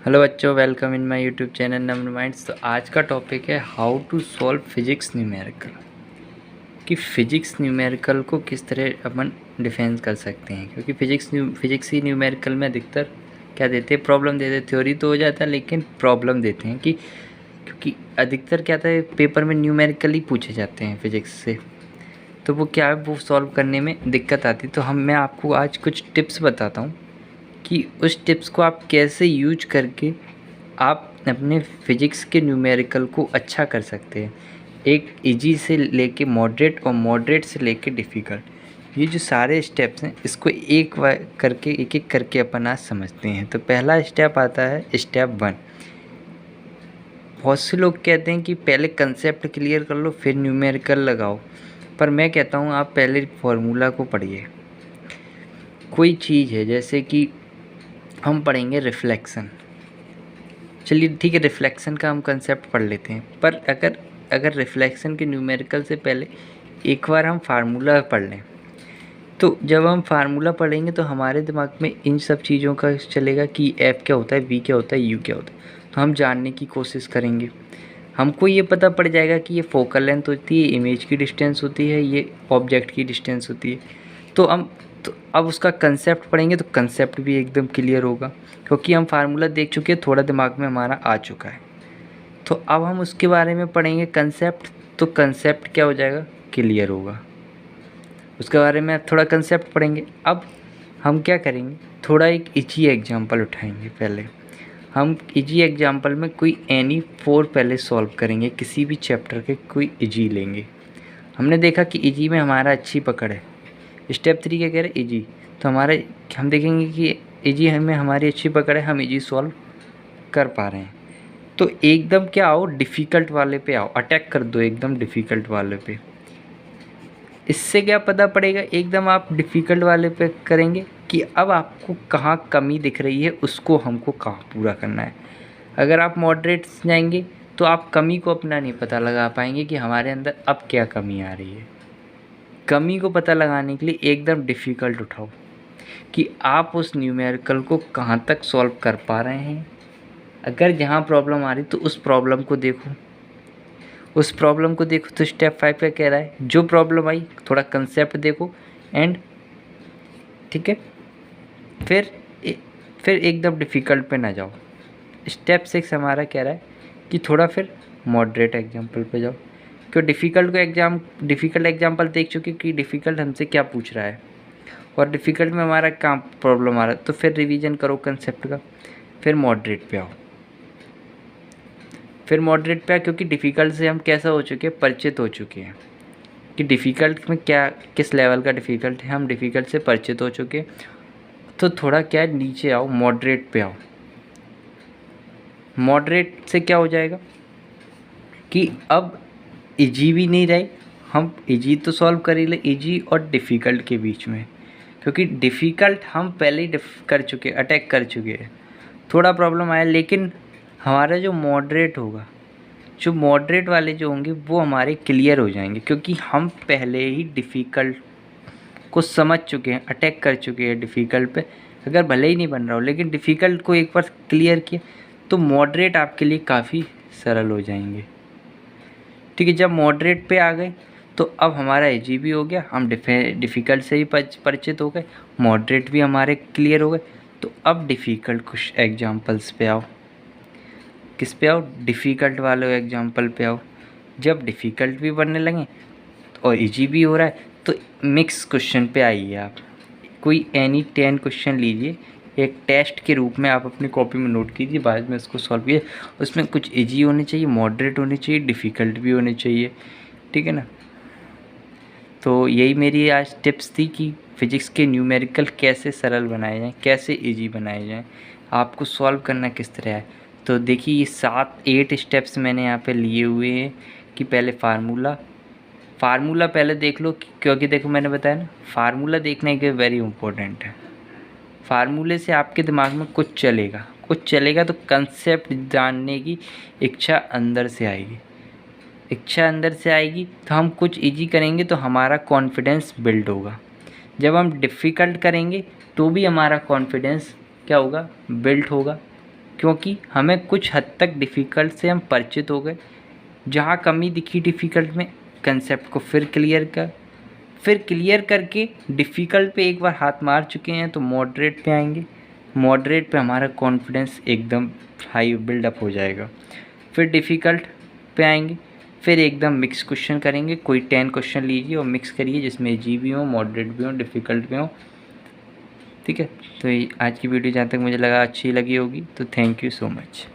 Hello बच्चों, welcome in my YouTube channel number minds. तो आज का टॉपिक है how to solve physics numerical, कि फिजिक्स न्यूमेरिकल को किस तरह अपन डिफेंस कर सकते हैं। क्योंकि फिजिक्स ही न्यूमेरिकल में अधिकतर क्या देते हैं, प्रॉब्लम देते हैं। थ्योरी तो हो जाता है लेकिन प्रॉब्लम देते हैं, कि क्योंकि अधिकतर क्या था, पेपर में न्यूमेरिकल ही पूछे जाते हैं फिजिक्स से, तो वो क्या है, वो सॉल्व करने में दिक्कत आती। तो मैं आपको आज कुछ टिप्स बताता हूँ कि उस टिप्स को आप कैसे यूज करके आप अपने फिजिक्स के न्यूमेरिकल को अच्छा कर सकते हैं। एक इजी से लेके मॉडरेट और मॉडरेट से लेके डिफ़िकल्ट, ये जो सारे स्टेप्स हैं इसको एक एक करके अपन आज समझते हैं। तो पहला स्टेप आता है स्टेप 1। बहुत से लोग कहते हैं कि पहले कंसेप्ट क्लियर कर लो फिर न्यूमेरिकल लगाओ, पर मैं कहता हूँ आप पहले फॉर्मूला को पढ़िए। कोई चीज़ है, जैसे कि हम पढ़ेंगे रिफ्लेक्शन, चलिए ठीक है, रिफ्लेक्शन का हम कंसेप्ट पढ़ लेते हैं। पर अगर रिफ्लेक्शन के न्यूमेरिकल से पहले एक बार हम फार्मूला पढ़ लें, तो जब हम फार्मूला पढ़ेंगे तो हमारे दिमाग में इन सब चीज़ों का चलेगा कि एफ क्या होता है, वी क्या होता है, यू क्या होता है। तो हम जानने की कोशिश करेंगे, हमको ये पता पड़ जाएगा कि ये फोकल लेंथ होती है, इमेज की डिस्टेंस होती है, ये ऑब्जेक्ट की डिस्टेंस होती है। तो अब उसका कंसेप्ट पढ़ेंगे तो कंसेप्ट भी एकदम क्लियर होगा, क्योंकि हम फार्मूला देख चुके हैं, थोड़ा दिमाग में हमारा आ चुका है। तो अब हम उसके बारे में पढ़ेंगे कंसेप्ट, तो कंसेप्ट क्या हो जाएगा, क्लियर होगा। उसके बारे में थोड़ा कंसेप्ट पढ़ेंगे। अब हम क्या करेंगे, थोड़ा एक इजी एग्जांपल उठाएंगे। पहले हम इजी एग्जांपल में कोई एनी 4 पहले सॉल्व करेंगे, किसी भी चैप्टर के कोई इजी लेंगे। हमने देखा कि इजी में हमारा अच्छी पकड़ है। स्टेप 3 क्या कह रहे हैं, इजी। तो हम देखेंगे कि इजी में हमारी अच्छी पकड़ है, हम इजी सॉल्व कर पा रहे हैं। तो एकदम क्या आओ, डिफ़िकल्ट वाले पे आओ, अटैक कर दो एकदम डिफ़िकल्ट वाले पे। इससे क्या पता पड़ेगा, एकदम आप डिफ़िकल्ट वाले पे करेंगे कि अब आपको कहाँ कमी दिख रही है, उसको हमको कहाँ पूरा करना है। अगर आप मॉडरेट जाएंगे तो आप कमी को अपना नहीं पता लगा पाएंगे कि हमारे अंदर अब क्या कमी आ रही है। कमी को पता लगाने के लिए एकदम डिफ़िकल्ट उठाओ कि आप उस न्यूमेरिकल को कहाँ तक सॉल्व कर पा रहे हैं। अगर जहाँ प्रॉब्लम आ रही तो उस प्रॉब्लम को देखो, तो स्टेप 5 का कह रहा है, जो प्रॉब्लम आई थोड़ा कंसेप्ट देखो एंड ठीक है, फिर एकदम डिफ़िकल्ट पे ना जाओ। स्टेप 6 हमारा कह रहा है कि थोड़ा फिर मॉडरेट एग्जाम्पल पे जाओ, क्यों डिफ़िकल्ट एग्जाम्पल देख चुके कि डिफ़िकल्ट हमसे क्या पूछ रहा है और डिफ़िकल्ट में हमारा काम प्रॉब्लम आ रहा है। तो फिर रिवीजन करो कंसेप्ट का, फिर मॉडरेट पे आओ। क्योंकि डिफ़िकल्ट से हम कैसा हो चुके हैं, परिचित हो चुके हैं कि डिफ़िकल्ट में क्या, किस लेवल का डिफ़िकल्ट है, हम डिफ़िकल्ट से परिचित हो चुके हैं। तो थोड़ा क्या नीचे आओ, मॉडरेट पे आओ। मॉडरेट से क्या हो जाएगा कि अब इजी भी नहीं रहे, हम इजी तो सॉल्व कर ही ले, इजी और डिफ़िकल्ट के बीच में, क्योंकि डिफ़िकल्ट हम पहले ही अटैक कर चुके हैं। थोड़ा प्रॉब्लम आया, लेकिन हमारा जो मॉडरेट वाले जो होंगे वो हमारे क्लियर हो जाएंगे, क्योंकि हम पहले ही डिफ़िकल्ट को समझ चुके हैं, अटैक कर चुके हैं डिफ़िकल्ट पे। अगर भले ही नहीं बन रहा हो, लेकिन डिफ़िकल्ट को एक बार क्लियर किया तो मॉडरेट आपके लिए काफ़ी सरल हो जाएंगे। ठीक है, जब मॉडरेट पे आ गए तो अब हमारा इजी भी हो गया, हम डिफ़िकल्ट से भी परिचित हो गए, मॉडरेट भी हमारे क्लियर हो गए। तो अब डिफ़िकल्ट कुछ एग्जांपल्स पे आओ। किस पे आओ, डिफ़िकल्ट वाले एग्जांपल पे आओ। जब डिफ़िकल्ट भी बनने लगे और इजी भी हो रहा है तो मिक्स क्वेश्चन पे आइए आप। कोई एनी 10 क्वेश्चन लीजिए, एक टेस्ट के रूप में आप अपनी कॉपी में नोट कीजिए, बाद में उसको सॉल्व कीजिए। उसमें कुछ इजी होने चाहिए, मॉडरेट होने चाहिए, डिफ़िकल्ट भी होने चाहिए। ठीक है ना। तो यही मेरी आज टिप्स थी कि फिजिक्स के न्यूमेरिकल कैसे सरल बनाए जाएँ, कैसे इजी बनाए जाएँ, आपको सॉल्व करना किस तरह है। तो देखिए ये 8 स्टेप्स मैंने यहाँ पे लिए हुए हैं कि पहले फार्मूला पहले देख लो, क्योंकि देखो मैंने बताया ना, फार्मूला देखने के वेरी इंपॉर्टेंट है। फार्मूले से आपके दिमाग में कुछ चलेगा तो कंसेप्ट जानने की इच्छा अंदर से आएगी। तो हम कुछ इजी करेंगे तो हमारा कॉन्फिडेंस बिल्ड होगा। जब हम डिफ़िकल्ट करेंगे तो भी हमारा कॉन्फिडेंस क्या होगा, बिल्ड होगा, क्योंकि हमें कुछ हद तक डिफ़िकल्ट से हम परिचित हो गए। जहाँ कमी दिखी डिफ़िकल्ट में, कंसेप्ट को फिर क्लियर करके डिफ़िकल्ट पे एक बार हाथ मार चुके हैं तो मॉडरेट पे आएंगे। मॉडरेट पे हमारा कॉन्फिडेंस एकदम हाई बिल्डअप हो जाएगा। फिर डिफ़िकल्ट पे आएंगे, फिर एकदम मिक्स क्वेश्चन करेंगे। कोई 10 क्वेश्चन लीजिए और मिक्स करिए, जिसमें इजी भी हो, मॉडरेट भी हो, डिफ़िकल्ट भी हो। ठीक है, तो आज की वीडियो जहाँ तक मुझे लगा अच्छी लगी होगी, तो थैंक यू सो मच।